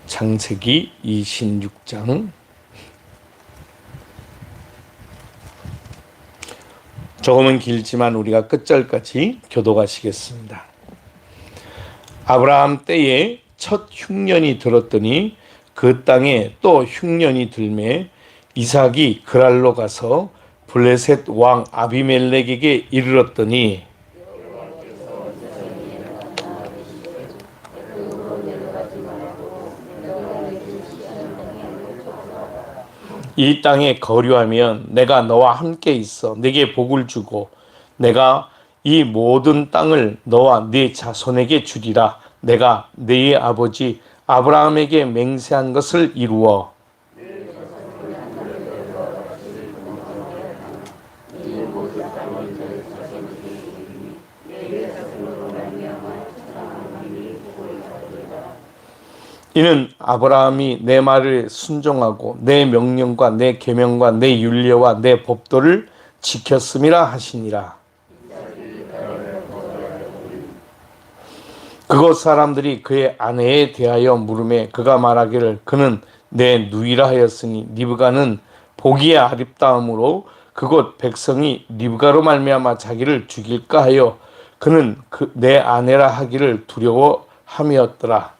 창세기 26장. 조금은 길지만 우리가 끝절까지 교독하시겠습니다. 아브라함 때에 첫 흉년이 들었더니 그 땅에 또 흉년이 들매 이삭이 그랄로 가서 블레셋 왕 아비멜렉에게 이르렀더니 이 땅에 거류하면 내가 너와 함께 있어 네게 복을 주고 내가 이 모든 땅을 너와 네 자손에게 주리라. 내가 네 아버지 아브라함에게 맹세한 것을 이루어 이는 아브라함이 내 말을 순종하고 내 명령과 내 계명과 내 율례와 내 법도를 지켰음이라 하시니라. 그곳 사람들이 그의 아내에 대하여 물으매 그가 말하기를 그는 내 누이라 하였으니 리브가는 보기에 아름다움으로 그곳 백성이 리브가로 말미암아 자기를 죽일까 하여 그는 내 아내라 하기를 두려워함이었더라.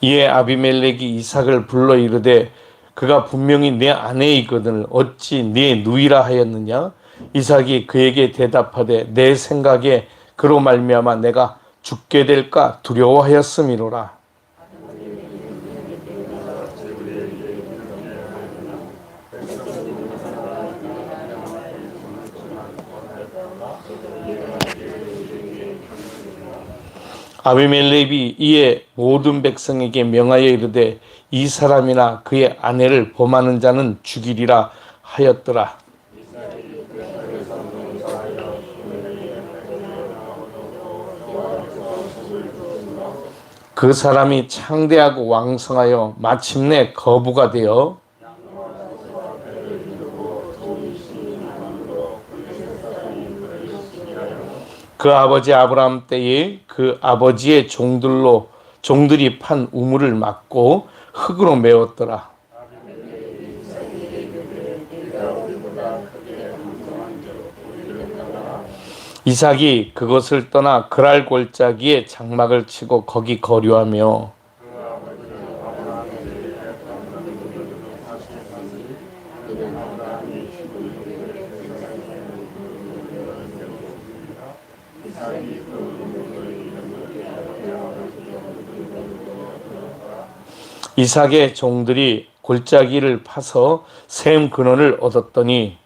이에 아비멜렉이 이삭을 불러 이르되 그가 분명히 내 아내이거든 어찌 네 누이라 하였느냐? 이삭이 그에게 대답하되 내 생각에 그로 말미암아 내가 죽게 될까 두려워하였음이로라. 아비멜렉이 이에 모든 백성에게 명하여 이르되 이 사람이나 그의 아내를 범하는 자는 죽이리라 하였더라. 그 사람이 창대하고 왕성하여 마침내 거부가 되어 그 아버지 아브라함 때에 그 아버지의 종들이 판 우물을 막고 흙으로 메웠더라. 이삭이 그것을 떠나 그랄 골짜기에 장막을 치고 거기 거류하며 이삭의 종들이 골짜기를 파서 샘 근원을 얻었더니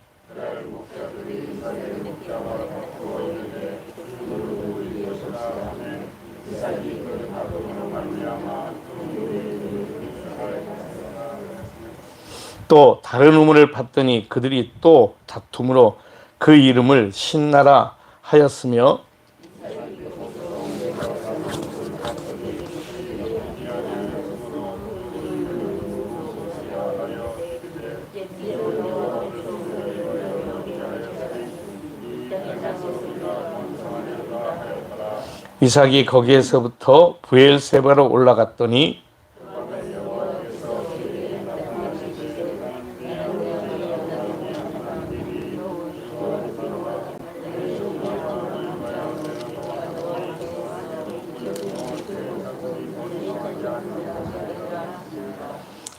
또 다른 우물을 팠더니 그들이 또 다툼으로 그 이름을 신나라 하였으며 이삭이 거기에서부터 브엘세바로 올라갔더니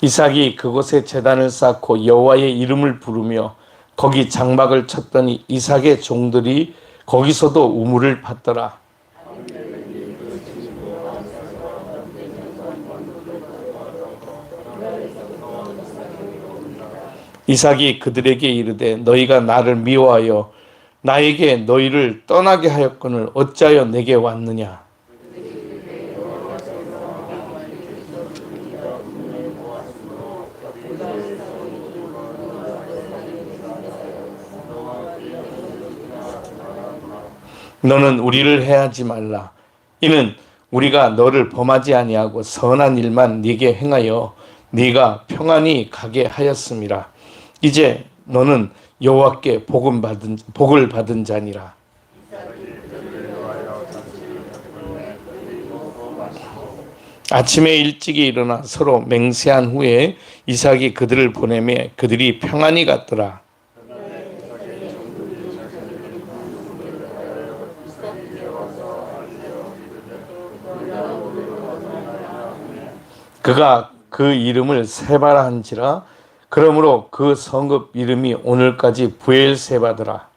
이삭이 그곳에 제단을 쌓고 여호와의 이름을 부르며 거기 장막을 쳤더니 이삭의 종들이 거기서도 우물을 팠더라. 이삭이 그들에게 이르되 너희가 나를 미워하여 나에게 너희를 떠나게 하였거늘 어찌하여 내게 왔느냐? 너는 우리를 해하지 말라. 이는 우리가 너를 범하지 아니하고 선한 일만 네게 행하여 네가 평안히 가게 하였음이라. 이제 너는 여호와께 복을 받은 자니라. 아침에 일찍이 일어나 서로 맹세한 후에 이삭이 그들을 보내매 그들이 평안히 갔더라. 그가 그 이름을 세바라 한지라. 그러므로 그 성읍 이름이 오늘까지 부엘세바더라.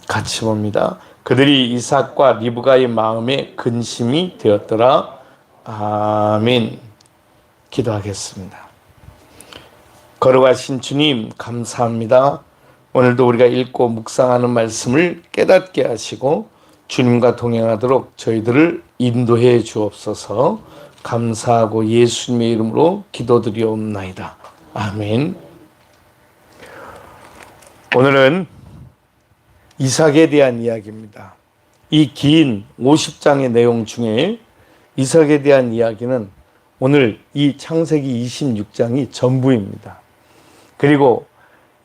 같이 봅니다. 그들이 이삭과 리브가의 마음에 근심이 되었더라. 아멘. 기도하겠습니다. 거룩하신 주님, 감사합니다. 오늘도 우리가 읽고 묵상하는 말씀을 깨닫게 하시고 주님과 동행하도록 저희들을 인도해 주옵소서. 감사하고 예수님의 이름으로 기도드리옵나이다. 아멘. 오늘은 이삭에 대한 이야기입니다. 이 긴 50장의 내용 중에 이삭에 대한 이야기는 오늘 이 창세기 26장이 전부입니다. 그리고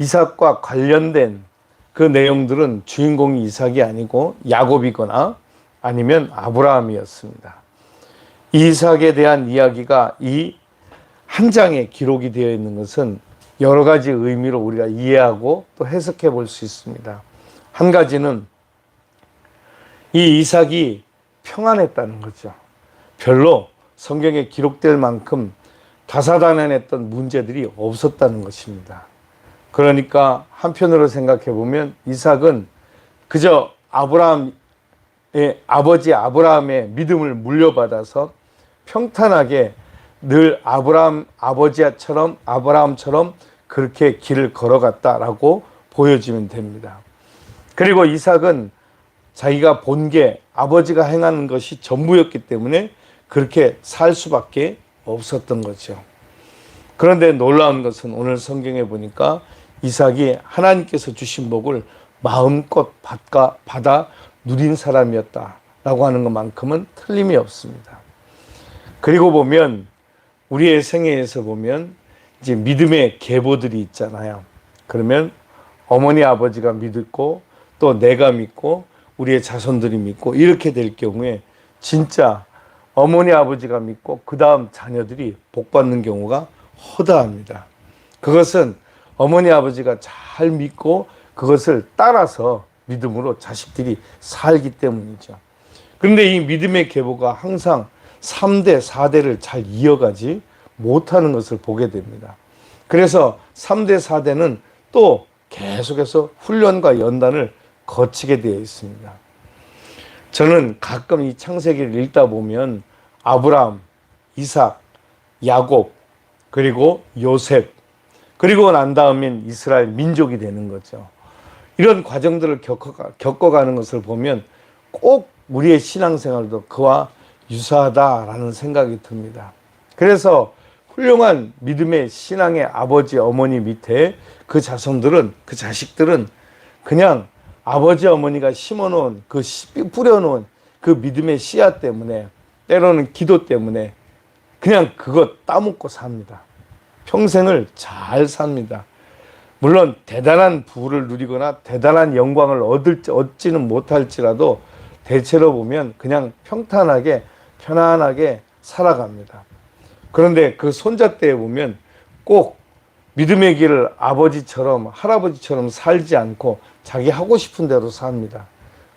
이삭과 관련된 그 내용들은 주인공이 이삭이 아니고 야곱이거나 아니면 아브라함이었습니다. 이삭에 대한 이야기가 이 한 장에 기록이 되어 있는 것은 여러 가지 의미로 우리가 이해하고 또 해석해 볼 수 있습니다. 한 가지는 이 이삭이 평안했다는 거죠. 별로 성경에 기록될 만큼 다사다난했던 문제들이 없었다는 것입니다. 그러니까 한편으로 생각해 보면 이삭은 그저 아브라함의 아버지 아브라함의 믿음을 물려받아서 평탄하게 늘 아브라함처럼 그렇게 길을 걸어갔다라고 보여지면 됩니다. 그리고 이삭은 자기가 본 게 아버지가 행하는 것이 전부였기 때문에 그렇게 살 수밖에 없었던 거죠. 그런데 놀라운 것은 오늘 성경에 보니까 이삭이 하나님께서 주신 복을 마음껏 받아 누린 사람이었다라고 하는 것만큼은 틀림이 없습니다. 그리고 보면 우리의 생애에서 보면 이제 믿음의 계보들이 있잖아요. 그러면 어머니 아버지가 믿고 또 내가 믿고 우리의 자손들이 믿고 이렇게 될 경우에 진짜 어머니 아버지가 믿고 그 다음 자녀들이 복 받는 경우가 허다합니다. 그것은 어머니 아버지가 잘 믿고 그것을 따라서 믿음으로 자식들이 살기 때문이죠. 그런데 이 믿음의 계보가 항상 3대, 4대를 잘 이어가지 못하는 것을 보게 됩니다. 그래서 3대, 4대는 또 계속해서 훈련과 연단을 거치게 되어 있습니다. 저는 가끔 이 창세기를 읽다 보면 아브라함, 이삭, 야곱, 그리고 요셉, 그리고 난 다음엔 이스라엘 민족이 되는 거죠. 이런 과정들을 겪어가는 것을 보면 꼭 우리의 신앙생활도 그와 유사하다라는 생각이 듭니다. 그래서 훌륭한 믿음의 신앙의 아버지, 어머니 밑에 그 자손들은, 그 자식들은 그냥 아버지, 어머니가 심어놓은 뿌려놓은 그 믿음의 씨앗 때문에, 때로는 기도 때문에 그냥 그것 따먹고 삽니다. 평생을 잘 삽니다. 물론 대단한 부를 누리거나 대단한 영광을 얻지는 못할지라도 대체로 보면 그냥 평탄하게 편안하게 살아갑니다. 그런데 그 손자 때에 보면 꼭 믿음의 길을 아버지처럼 할아버지처럼 살지 않고 자기 하고 싶은 대로 삽니다.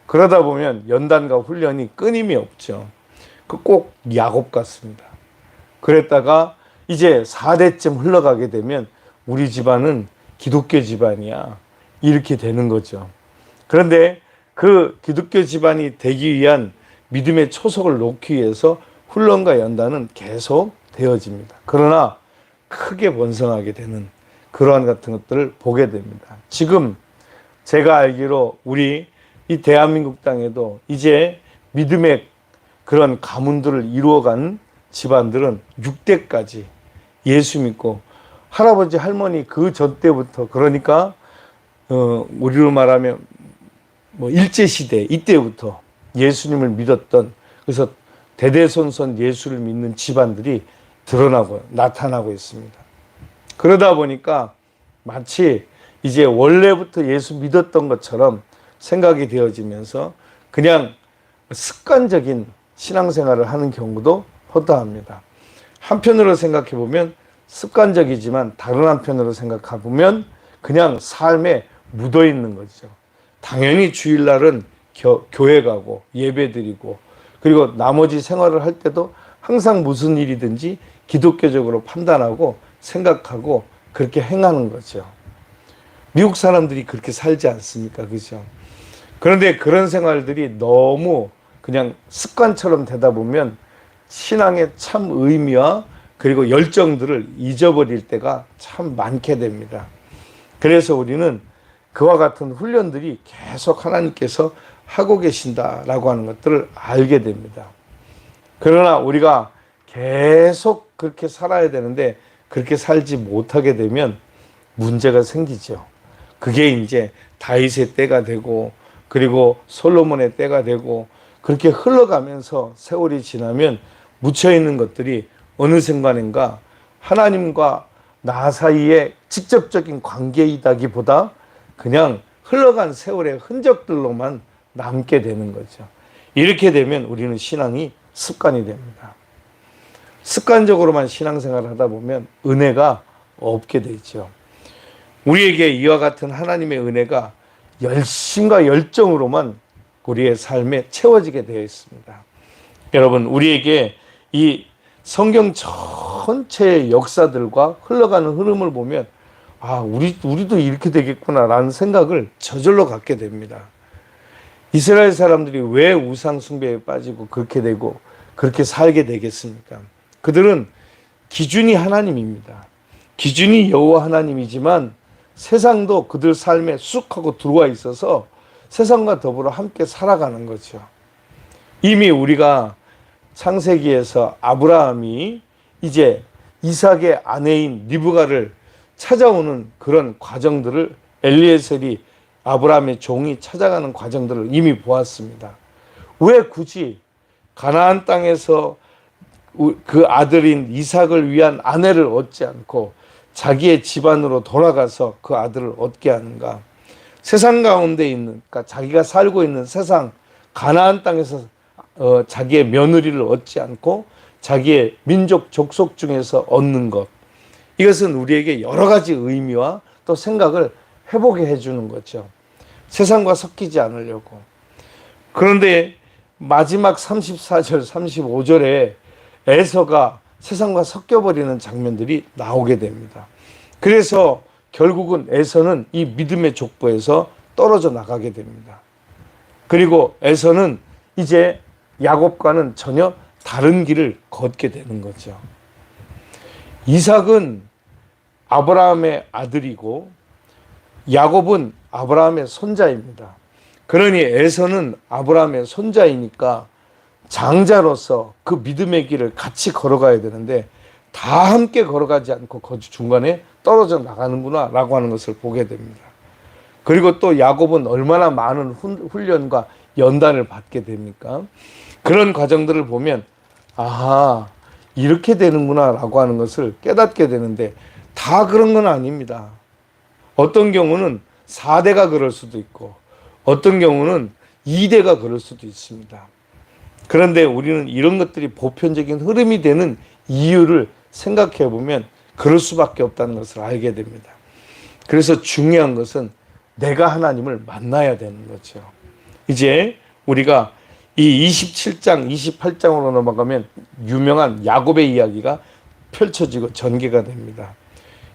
그러다 보면 연단과 훈련이 끊임이 없죠. 그 꼭 야곱 같습니다. 그랬다가 이제 4대쯤 흘러가게 되면 우리 집안은 기독교 집안이야, 이렇게 되는 거죠. 그런데 그 기독교 집안이 되기 위한 믿음의 초석을 놓기 위해서 훈련과 연단은 계속 되어집니다. 그러나 크게 번성하게 되는 그러한 같은 것들을 보게 됩니다. 지금 제가 알기로 우리 이 대한민국 땅에도 이제 믿음의 그런 가문들을 이루어간 집안들은 6대까지 예수 믿고 할아버지 할머니 그 전 때부터, 그러니까 우리로 말하면 뭐 일제시대 이때부터 예수님을 믿었던, 그래서 대대손손 예수를 믿는 집안들이 나타나고 있습니다. 그러다 보니까 마치 이제 원래부터 예수 믿었던 것처럼 생각이 되어지면서 그냥 습관적인 신앙생활을 하는 경우도 허다합니다. 한편으로 생각해 보면 습관적이지만 다른 한편으로 생각해 보면 그냥 삶에 묻어 있는 거죠. 당연히 주일날은 교회 가고 예배 드리고, 그리고 나머지 생활을 할 때도 항상 무슨 일이든지 기독교적으로 판단하고 생각하고 그렇게 행하는 거죠. 미국 사람들이 그렇게 살지 않습니까? 그죠? 그런데 그런 생활들이 너무 그냥 습관처럼 되다 보면 신앙의 참 의미와 그리고 열정들을 잊어버릴 때가 참 많게 됩니다. 그래서 우리는 그와 같은 훈련들이 계속 하나님께서 하고 계신다라고 하는 것들을 알게 됩니다. 그러나 우리가 계속 그렇게 살아야 되는데 그렇게 살지 못하게 되면 문제가 생기죠. 그게 이제 다윗의 때가 되고, 그리고 솔로몬의 때가 되고, 그렇게 흘러가면서 세월이 지나면 묻혀있는 것들이 어느 순간인가 하나님과 나 사이의 직접적인 관계이다기보다 그냥 흘러간 세월의 흔적들로만 남게 되는 거죠. 이렇게 되면 우리는 신앙이 습관이 됩니다. 습관적으로만 신앙생활을 하다 보면 은혜가 없게 되죠. 우리에게 이와 같은 하나님의 은혜가 열심과 열정으로만 우리의 삶에 채워지게 되어 있습니다. 여러분, 우리에게 이 성경 전체의 역사들과 흘러가는 흐름을 보면 우리도 이렇게 되겠구나라는 생각을 저절로 갖게 됩니다. 이스라엘 사람들이 왜 우상 숭배에 빠지고 그렇게 되고 그렇게 살게 되겠습니까? 그들은 기준이 하나님입니다. 기준이 여호와 하나님이지만 세상도 그들 삶에 쑥 하고 들어와 있어서 세상과 더불어 함께 살아가는 거죠. 이미 우리가 창세기에서 아브라함이 이제 이삭의 아내인 리브가를 찾아오는 그런 과정들을 엘리에셀이 아브라함의 종이 찾아가는 과정들을 이미 보았습니다. 왜 굳이 가나안 땅에서 그 아들인 이삭을 위한 아내를 얻지 않고 자기의 집안으로 돌아가서 그 아들을 얻게 하는가? 세상 가운데 있는, 그러니까 자기가 살고 있는 세상 가나안 땅에서 자기의 며느리를 얻지 않고 자기의 민족 족속 중에서 얻는 것, 이것은 우리에게 여러 가지 의미와 또 생각을 해보게 해주는 거죠. 세상과 섞이지 않으려고. 그런데 마지막 34절, 35절에 에서가 세상과 섞여버리는 장면들이 나오게 됩니다. 그래서 결국은 에서는 이 믿음의 족보에서 떨어져 나가게 됩니다. 그리고 에서는 이제 야곱과는 전혀 다른 길을 걷게 되는 거죠. 이삭은 아브라함의 아들이고 야곱은 아브라함의 손자입니다. 그러니 에서는 아브라함의 손자이니까 장자로서 그 믿음의 길을 같이 걸어가야 되는데 다 함께 걸어가지 않고 그 중간에 떨어져 나가는구나 라고 하는 것을 보게 됩니다. 그리고 또 야곱은 얼마나 많은 훈련과 연단을 받게 됩니까? 그런 과정들을 보면 이렇게 되는구나 라고 하는 것을 깨닫게 되는데 다 그런 건 아닙니다. 어떤 경우는 4대가 그럴 수도 있고 어떤 경우는 2대가 그럴 수도 있습니다. 그런데 우리는 이런 것들이 보편적인 흐름이 되는 이유를 생각해 보면 그럴 수밖에 없다는 것을 알게 됩니다. 그래서 중요한 것은 내가 하나님을 만나야 되는 거죠. 이제 우리가 이 27장, 28장으로 넘어가면 유명한 야곱의 이야기가 펼쳐지고 전개가 됩니다.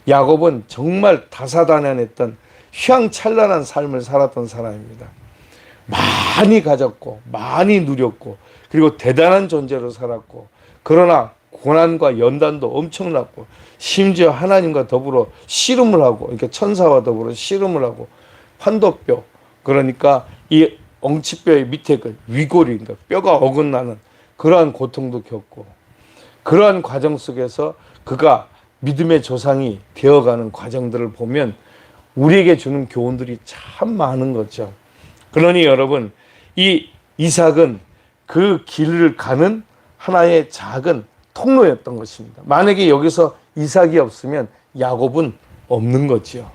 야곱은 정말 다사다난했던 휘황찬란한 삶을 살았던 사람입니다. 많이 가졌고 많이 누렸고 그리고 대단한 존재로 살았고, 그러나 고난과 연단도 엄청났고 심지어 하나님과 더불어 씨름을 하고, 이렇게 천사와 더불어 씨름을 하고 환도뼈, 그러니까 이 엉치뼈의 밑에 그 위골이, 그러니까 뼈가 어긋나는 그러한 고통도 겪고, 그러한 과정 속에서 그가 믿음의 조상이 되어가는 과정들을 보면 우리에게 주는 교훈들이 참 많은 거죠. 그러니 여러분, 이 이삭은 그 길을 가는 하나의 작은 통로였던 것입니다. 만약에 여기서 이삭이 없으면 야곱은 없는 거지요.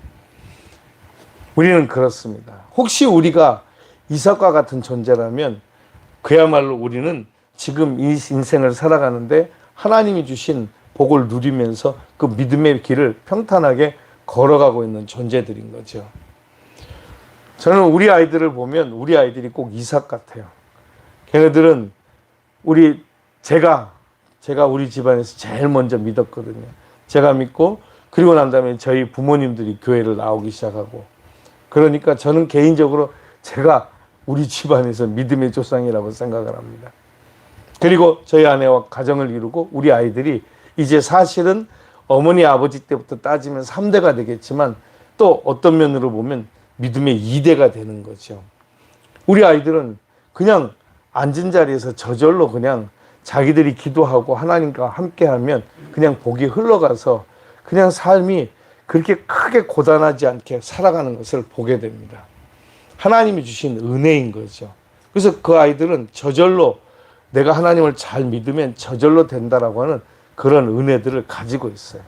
우리는 그렇습니다. 혹시 우리가 이삭과 같은 존재라면 그야말로 우리는 지금 이 인생을 살아가는데 하나님이 주신 복을 누리면서 그 믿음의 길을 평탄하게 걸어가고 있는 존재들인 거죠. 저는 우리 아이들을 보면 우리 아이들이 꼭 이삭 같아요. 걔네들은 제가 우리 집안에서 제일 먼저 믿었거든요. 제가 믿고 그리고 난 다음에 저희 부모님들이 교회를 나오기 시작하고, 그러니까 저는 개인적으로 제가 우리 집안에서 믿음의 조상이라고 생각을 합니다. 그리고 저희 아내와 가정을 이루고 우리 아이들이 이제 사실은 어머니 아버지 때부터 따지면 3대가 되겠지만 또 어떤 면으로 보면 믿음의 2대가 되는 거죠. 우리 아이들은 그냥 앉은 자리에서 저절로 그냥 자기들이 기도하고 하나님과 함께하면 그냥 복이 흘러가서 그냥 삶이 그렇게 크게 고단하지 않게 살아가는 것을 보게 됩니다. 하나님이 주신 은혜인 거죠. 그래서 그 아이들은 저절로 내가 하나님을 잘 믿으면 저절로 된다라고 하는 그런 은혜들을 가지고 있어요.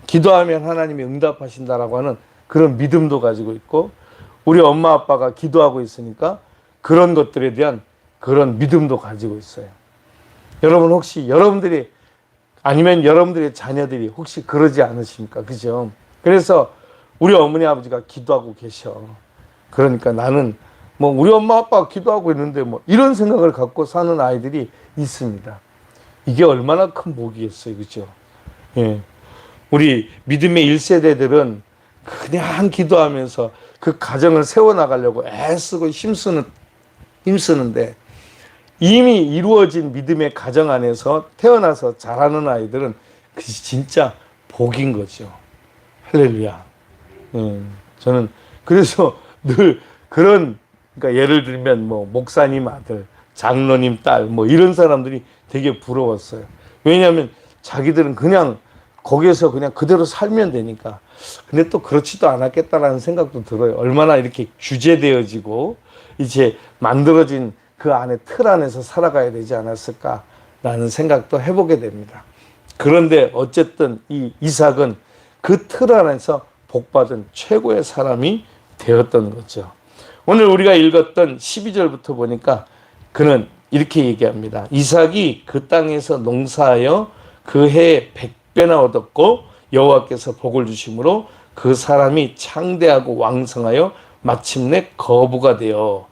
기도하면 하나님이 응답하신다라고 하는 그런 믿음도 가지고 있고, 우리 엄마 아빠가 기도하고 있으니까 그런 것들에 대한 그런 믿음도 가지고 있어요. 여러분 혹시 여러분들이 아니면 여러분들의 자녀들이 혹시 그러지 않으십니까? 그죠? 그래서 우리 어머니 아버지가 기도하고 계셔. 그러니까 나는 뭐 우리 엄마 아빠가 기도하고 있는데 뭐 이런 생각을 갖고 사는 아이들이 있습니다. 이게 얼마나 큰 복이겠어요. 그죠? 예. 우리 믿음의 1세대들은 그냥 기도하면서 그 가정을 세워나가려고 애쓰고 힘쓰는데 이미 이루어진 믿음의 가정 안에서 태어나서 자라는 아이들은 그것이 진짜 복인 거죠. 할렐루야. 저는 그래서 늘 그런, 그러니까 예를 들면 뭐 목사님 아들, 장로님 딸, 뭐 이런 사람들이 되게 부러웠어요. 왜냐하면 자기들은 그냥 거기에서 그냥 그대로 살면 되니까. 근데 또 그렇지도 않았겠다라는 생각도 들어요. 얼마나 이렇게 규제되어지고 이제 만들어진 그 안에 틀 안에서 살아가야 되지 않았을까라는 생각도 해보게 됩니다. 그런데 어쨌든 이 이삭은 그 틀 안에서 복받은 최고의 사람이 되었던 거죠. 오늘 우리가 읽었던 12절부터 보니까 그는 이렇게 얘기합니다. 이삭이 그 땅에서 농사하여 그 해에 100배나 얻었고 여호와께서 복을 주심으로 그 사람이 창대하고 왕성하여 마침내 거부가 되어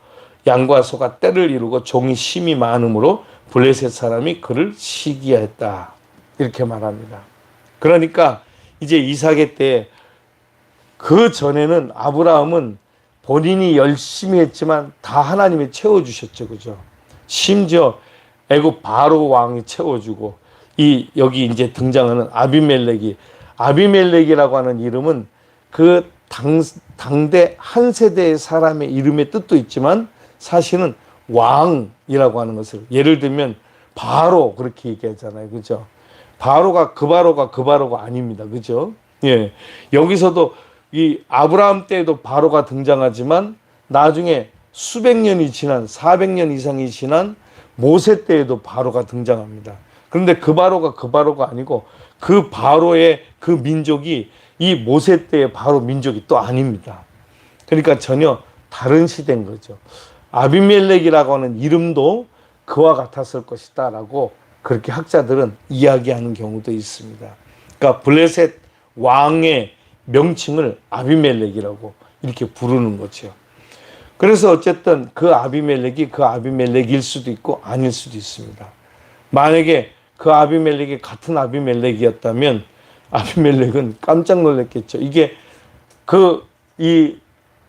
양과 소가 떼를 이루고 종이 심이 많음으로 블레셋 사람이 그를 시기하였다. 이렇게 말합니다. 그러니까 이제 이삭의 때, 그 전에는 아브라함은 본인이 열심히 했지만 다 하나님이 채워주셨죠. 그죠? 심지어 애굽 바로 왕이 채워주고, 여기 이제 등장하는 아비멜렉이라고 하는 이름은 그 당대 한 세대의 사람의 이름의 뜻도 있지만 사실은 왕이라고 하는 것을, 예를 들면 바로 그렇게 얘기하잖아요. 그죠? 바로가 아닙니다. 그죠? 예. 여기서도 이 아브라함 때에도 바로가 등장하지만 나중에 수백 년이 지난 400년 이상이 지난 모세 때에도 바로가 등장합니다. 그런데 그 바로가 아니고 그 바로의 그 민족이 이 모세 때의 바로 민족이 또 아닙니다. 그러니까 전혀 다른 시대인 거죠. 아비멜렉이라고 하는 이름도 그와 같았을 것이다 라고 그렇게 학자들은 이야기하는 경우도 있습니다. 그러니까 블레셋 왕의 명칭을 아비멜렉이라고 이렇게 부르는 거죠. 그래서 어쨌든 그 아비멜렉일 수도 있고 아닐 수도 있습니다. 만약에 그 아비멜렉이 같은 아비멜렉이었다면 아비멜렉은 깜짝 놀랐겠죠. 이게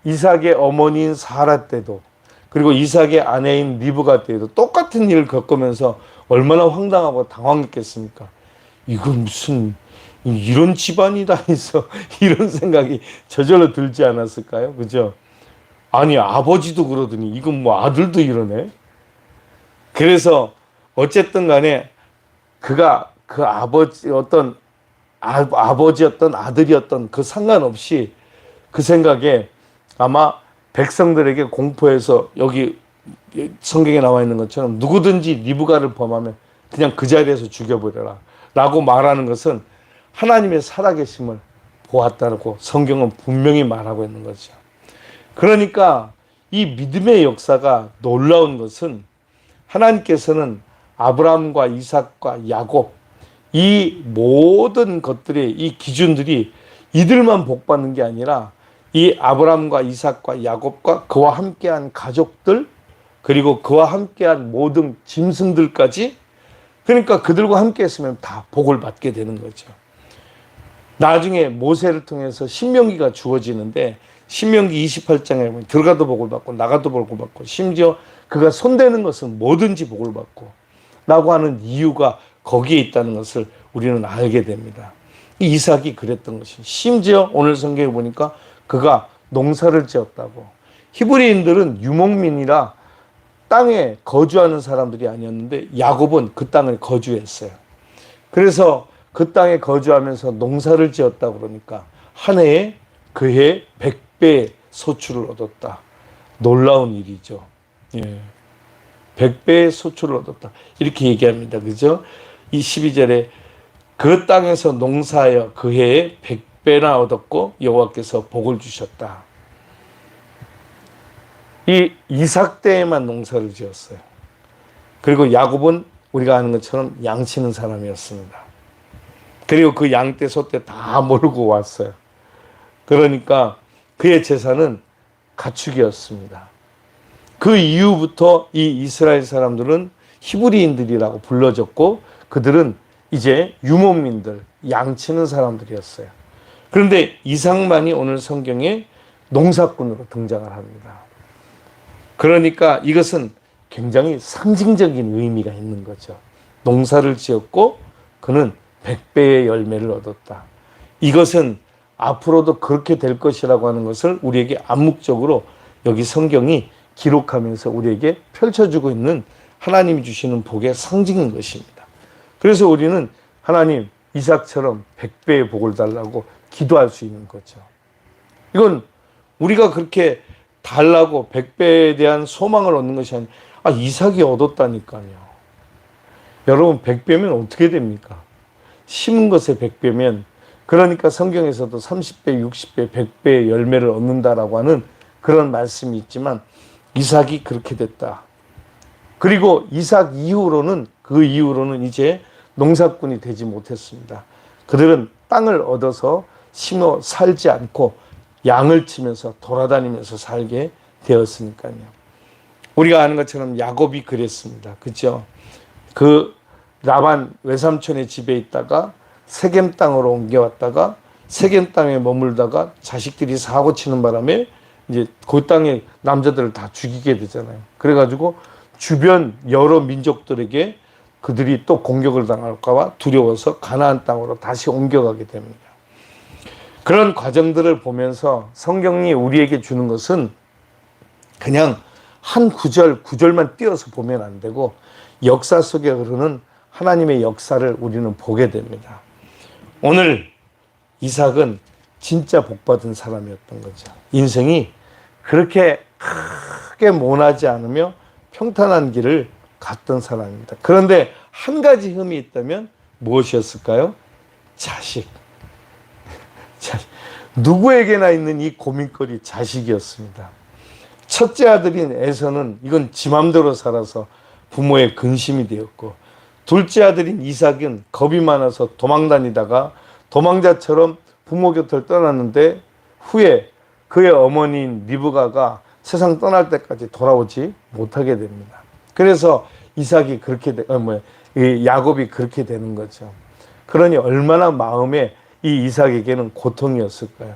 이삭의 어머니인 사라 때도, 그리고 이삭의 아내인 리브가 때에도 똑같은 일을 겪으면서 얼마나 황당하고 당황했겠습니까? 이거 무슨 이런 집안이 다 있어, 이런 생각이 저절로 들지 않았을까요? 그죠? 아니 아버지도 그러더니 이건 뭐 아들도 이러네. 그래서 어쨌든 간에 그가 그 아버지였던 아들이었던 그 상관없이 그 생각에 아마 백성들에게 공포해서 여기 성경에 나와 있는 것처럼 누구든지 리브가를 범하면 그냥 그 자리에서 죽여버려라 라고 말하는 것은 하나님의 살아계심을 보았다고 성경은 분명히 말하고 있는 거죠. 그러니까 이 믿음의 역사가 놀라운 것은 하나님께서는 아브라함과 이삭과 야곱 이 모든 것들의 이 기준들이 이들만 복받는 게 아니라 이 아브라함과 이삭과 야곱과 그와 함께한 가족들 그리고 그와 함께한 모든 짐승들까지 그러니까 그들과 함께 했으면 다 복을 받게 되는 거죠. 나중에 모세를 통해서 신명기가 주어지는데 신명기 28장에 보면 들어가도 복을 받고 나가도 복을 받고 심지어 그가 손대는 것은 뭐든지 복을 받고 라고 하는 이유가 거기에 있다는 것을 우리는 알게 됩니다. 이삭이 그랬던 것이 심지어 오늘 성경에 보니까 그가 농사를 지었다고. 히브리인들은 유목민이라 땅에 거주하는 사람들이 아니었는데 야곱은 그 땅을 거주했어요. 그래서 그 땅에 거주하면서 농사를 지었다 그러니까 한 해에 그해 100배의 소출을 얻었다. 놀라운 일이죠. 예. 100배의 소출을 얻었다. 이렇게 얘기합니다. 그죠? 이 12절에 그 땅에서 농사하여 그 해에 100배나 얻었고 여호와께서 복을 주셨다. 이 이삭 때에만 농사를 지었어요. 그리고 야곱은 우리가 아는 것처럼 양 치는 사람이었습니다. 그리고 그 양 떼, 소 떼 다 몰고 왔어요. 그러니까 그의 재산은 가축이었습니다. 그 이후부터 이 이스라엘 사람들은 히브리인들이라고 불러졌고 그들은 이제 유목민들, 양 치는 사람들이었어요. 그런데 이삭만이 오늘 성경에 농사꾼으로 등장을 합니다. 그러니까 이것은 굉장히 상징적인 의미가 있는 거죠. 농사를 지었고 그는 100배의 열매를 얻었다. 이것은 앞으로도 그렇게 될 것이라고 하는 것을 우리에게 암묵적으로 여기 성경이 기록하면서 우리에게 펼쳐주고 있는 하나님이 주시는 복의 상징인 것입니다. 그래서 우리는 하나님 이삭처럼 100배의 복을 달라고 기도할 수 있는 거죠. 이건 우리가 그렇게 달라고 100배에 대한 소망을 얻는 것이 아니라 이삭이 얻었다니까요. 여러분 100배면 어떻게 됩니까? 심은 것에 100배면 그러니까 성경에서도 30배, 60배, 100배의 열매를 얻는다라고 하는 그런 말씀이 있지만 이삭이 그렇게 됐다. 그리고 이삭 이후로는 그 이후로는 이제 농사꾼이 되지 못했습니다. 그들은 땅을 얻어서 심어 살지 않고 양을 치면서 돌아다니면서 살게 되었으니까요. 우리가 아는 것처럼 야곱이 그랬습니다. 그렇죠? 그 라반 외삼촌의 집에 있다가 세겜 땅으로 옮겨왔다가 세겜 땅에 머물다가 자식들이 사고 치는 바람에 이제 그 땅의 남자들을 다 죽이게 되잖아요. 그래가지고 주변 여러 민족들에게 그들이 또 공격을 당할까 봐 두려워서 가나안 땅으로 다시 옮겨가게 됩니다. 그런 과정들을 보면서 성경이 우리에게 주는 것은 그냥 한 구절만 띄어서 보면 안 되고 역사 속에 흐르는 하나님의 역사를 우리는 보게 됩니다. 오늘 이삭은 진짜 복받은 사람이었던 거죠. 인생이 그렇게 크게 모나지 않으며 평탄한 길을 갔던 사람입니다. 그런데 한 가지 흠이 있다면 무엇이었을까요? 자식. 누구에게나 있는 이 고민거리 자식이었습니다. 첫째 아들인 에서는 이건 지 맘대로 살아서 부모의 근심이 되었고 둘째 아들인 이삭은 겁이 많아서 도망다니다가 도망자처럼 부모 곁을 떠났는데 후에 그의 어머니인 리브가가 세상 떠날 때까지 돌아오지 못하게 됩니다. 그래서 이삭이 그렇게 야곱이 그렇게 되는 거죠. 그러니 얼마나 마음에 이 이삭에게는 고통이었을까요?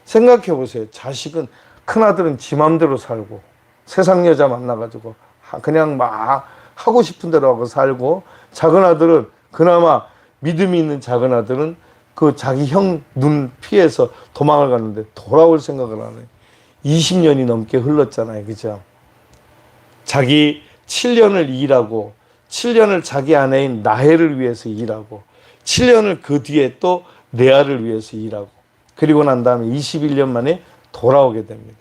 생각해 보세요. 자식은 큰아들은 지 맘대로 살고 세상 여자 만나가지고 그냥 막 하고 싶은 대로 하고 살고 작은아들은 그나마 믿음이 있는 작은아들은 그 자기 형 눈 피해서 도망을 갔는데 돌아올 생각을 안 해요. 20년이 넘게 흘렀잖아요. 그죠? 자기 7년을 일하고 7년을 자기 아내인 나헬을 위해서 일하고 7년을 그 뒤에 또 레아를 위해서 일하고 그리고 난 다음에 21년 만에 돌아오게 됩니다.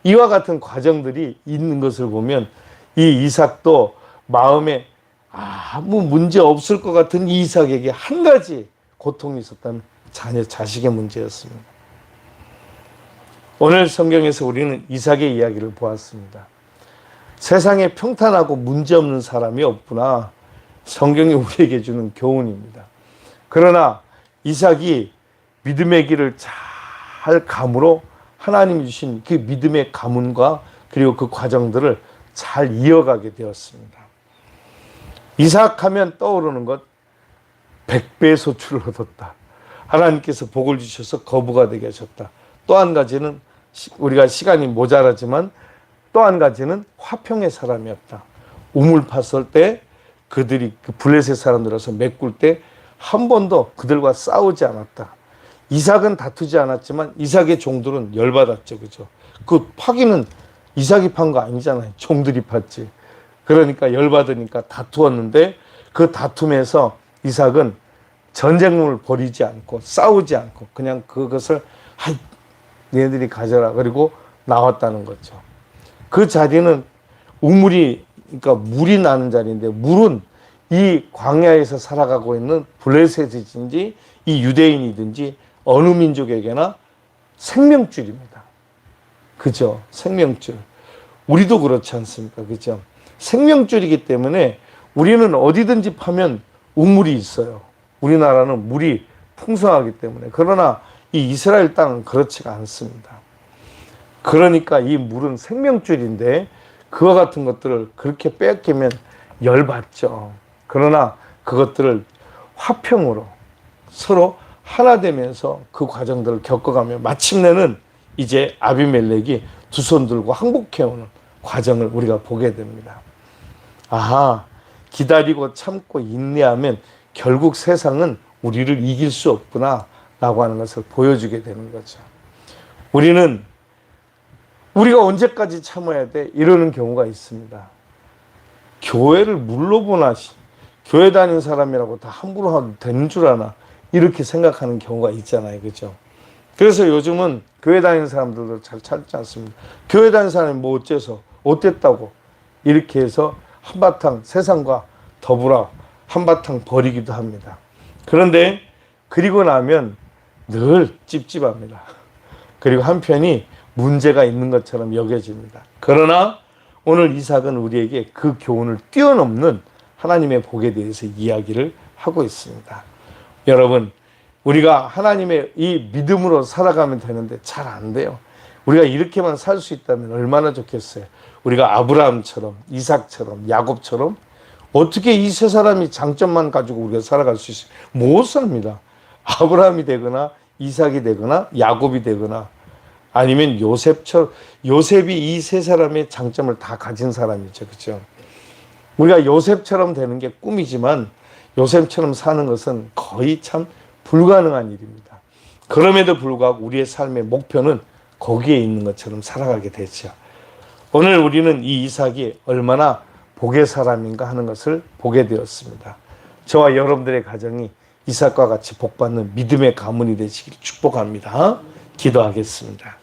이와 같은 과정들이 있는 것을 보면 이 이삭도 마음에 아무 문제 없을 것 같은 이 이삭에게 한 가지 고통이 있었다면 자식의 문제였습니다. 오늘 성경에서 우리는 이삭의 이야기를 보았습니다. 세상에 평탄하고 문제없는 사람이 없구나. 성경이 우리에게 주는 교훈입니다. 그러나 이삭이 믿음의 길을 잘 감으로 하나님이 주신 그 믿음의 가문과 그리고 그 과정들을 잘 이어가게 되었습니다. 이삭하면 떠오르는 것 100배의 소출을 얻었다. 하나님께서 복을 주셔서 거부가 되게 하셨다. 또 한 가지는 우리가 시간이 모자라지만 또 한 가지는 화평의 사람이었다. 우물 팠을 때 그들이 그 블레셋 사람들에서 메꿀 때 한 번도 그들과 싸우지 않았다. 이삭은 다투지 않았지만 이삭의 종들은 열받았죠. 그죠? 그 파기는 이삭이 판 거 아니잖아요. 종들이 팠지. 그러니까 열받으니까 다투었는데 그 다툼에서 이삭은 전쟁을 벌이지 않고 싸우지 않고 그냥 그것을 얘네들이 가져라 그리고 나왔다는 거죠. 그 자리는 우물이 그러니까 물이 나는 자리인데 물은 이 광야에서 살아가고 있는 블레셋이든지 이 유대인이든지 어느 민족에게나 생명줄입니다. 그죠? 생명줄. 우리도 그렇지 않습니까? 그죠? 생명줄이기 때문에 우리는 어디든지 파면 우물이 있어요. 우리나라는 물이 풍성하기 때문에. 그러나 이 이스라엘 땅은 그렇지가 않습니다. 그러니까 이 물은 생명줄인데 그와 같은 것들을 그렇게 빼앗기면 열받죠. 그러나 그것들을 화평으로 서로 하나 되면서 그 과정들을 겪어가며 마침내는 이제 아비멜렉이 두 손 들고 항복해오는 과정을 우리가 보게 됩니다. 아하, 기다리고 참고 인내하면 결국 세상은 우리를 이길 수 없구나 라고 하는 것을 보여주게 되는 거죠. 우리가 언제까지 참아야 돼? 이러는 경우가 있습니다. 교회를 물로 보나 교회 다니는 사람이라고 다 함부로 하도 되는 줄 아나 이렇게 생각하는 경우가 있잖아요. 그죠? 그래서 요즘은 교회 다니는 사람들도 잘 찾지 않습니다. 교회 다니는 사람이 뭐 어째서 어땠다고 이렇게 해서 한바탕 세상과 더불어 한바탕 버리기도 합니다. 그런데 그리고 나면 늘 찝찝합니다. 그리고 한편이 문제가 있는 것처럼 여겨집니다. 그러나 오늘 이삭은 우리에게 그 교훈을 뛰어넘는 하나님의 복에 대해서 이야기를 하고 있습니다. 여러분, 우리가 하나님의 이 믿음으로 살아가면 되는데 잘 안 돼요. 우리가 이렇게만 살 수 있다면 얼마나 좋겠어요. 우리가 아브라함처럼 이삭처럼 야곱처럼 어떻게 이 세 사람이 장점만 가지고 우리가 살아갈 수 있어요? 못 삽니다. 아브라함이 되거나 이삭이 되거나 야곱이 되거나 아니면 요셉이 이 세 사람의 장점을 다 가진 사람이죠. 그렇죠? 우리가 요셉처럼 되는 게 꿈이지만 요셉처럼 사는 것은 거의 참 불가능한 일입니다. 그럼에도 불구하고 우리의 삶의 목표는 거기에 있는 것처럼 살아가게 되죠. 오늘 우리는 이 이삭이 얼마나 복의 사람인가 하는 것을 보게 되었습니다. 저와 여러분들의 가정이 이삭과 같이 복받는 믿음의 가문이 되시길 축복합니다. 기도하겠습니다.